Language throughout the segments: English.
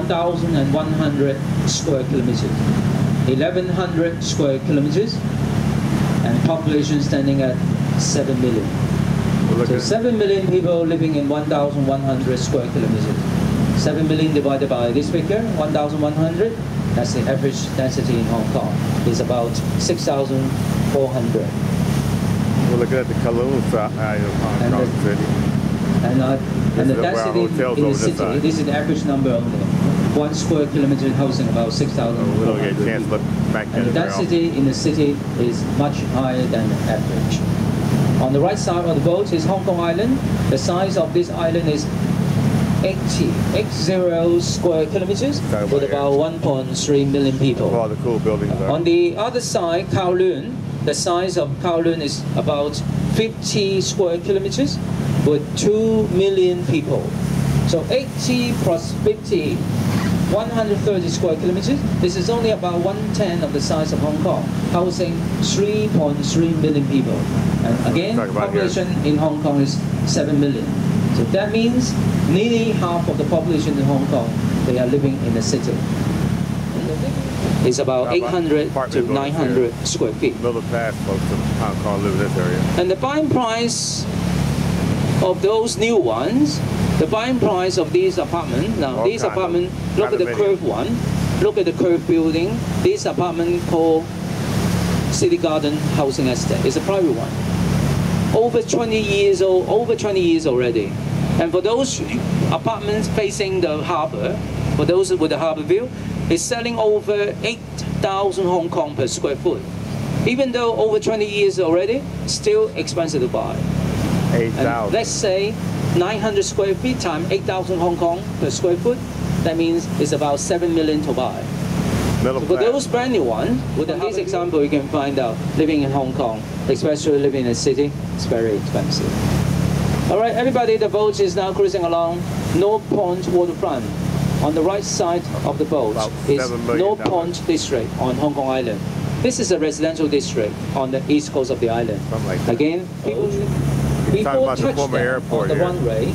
1,100 square kilometers, 1,100 square kilometers, and population standing at 7 million. So 7 million people living in 1,100 square kilometers. 7 million divided by this figure, 1,100, that's the average density in Hong Kong. It's about 6,400. We're looking at the Kowloon side of Hong Kong City. And the density in the city, this is the average number only. 1 square kilometer housing about 6,000. We don't get a chance to look back and the density in the city is much higher than the average. On the right side of the boat is Hong Kong Island. The size of this island is 80 square kilometers with about 1.3 million people. All the cool buildings are. On the other side, Kowloon, the size of Kowloon is about 50 square kilometers with 2 million people. So 80 plus 50, 130 square kilometers. This is only about 1/10 of the size of Hong Kong, housing 3.3 million people. And again, population in Hong Kong is 7 million. So that means nearly half of the population in Hong Kong, they are living in the city. It's about 800 to 900 square feet. Middle class folks in Hong Kong live in this area. And the buying price of those new ones, the buying price of these apartments, now these apartments, look at the curved one, look at the curved building. This apartment called City Garden Housing Estate. It's a private one. Over 20 years old, over 20 years already. And for those apartments facing the harbour, for those with the harbour view, it's selling over 8,000 Hong Kong per square foot. Even though over 20 years already, still expensive to buy. 8,000. Let's say 900 square feet times 8,000 Hong Kong per square foot, that means it's about 7 million to buy. So for those brand new ones, with this example, you can find out living in Hong Kong, especially living in a city, it's very expensive. All right, everybody, the boat is now cruising along North Point Waterfront. On the right side of the boat is North Point District on Hong Kong Island. This is a residential district on the east coast of the island. Again, before touchdown on the runway,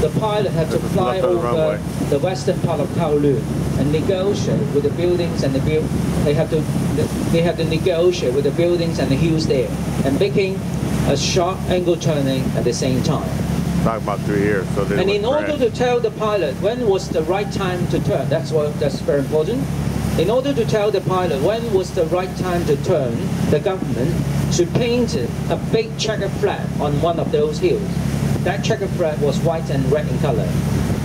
the pilot had to fly over the western part of Kowloon and negotiate with the buildings and the they have to negotiate with the buildings and the hills there, and making a sharp angle turning at the same time. Talking about 3 years. So and in order to tell the pilot when was the right time to turn, that's very important. In order to tell the pilot when was the right time to turn, the government should paint a big checkered flag on one of those hills. That checkered flag was white and red in color.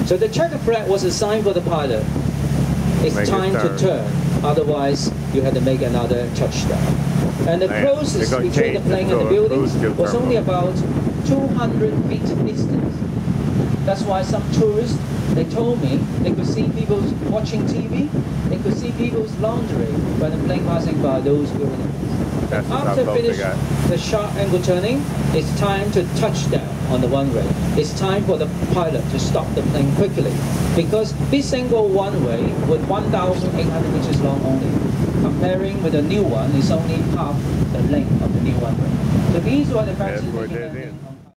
So the checkered flag was a sign for the pilot. It's time to turn. Otherwise, you had to make another touchdown. And the closest between the plane and the buildings was only about 200 feet distance. That's why some tourists, they told me they could see people watching TV, they could see people's laundry when the plane passing by those buildings. After finish the sharp angle turning, it's time to touch down on the runway. It's time for the pilot to stop the plane quickly, because this single runway with 1,800 meters long only, comparing with the new one, is only half the length of the new runway. So these were the factors.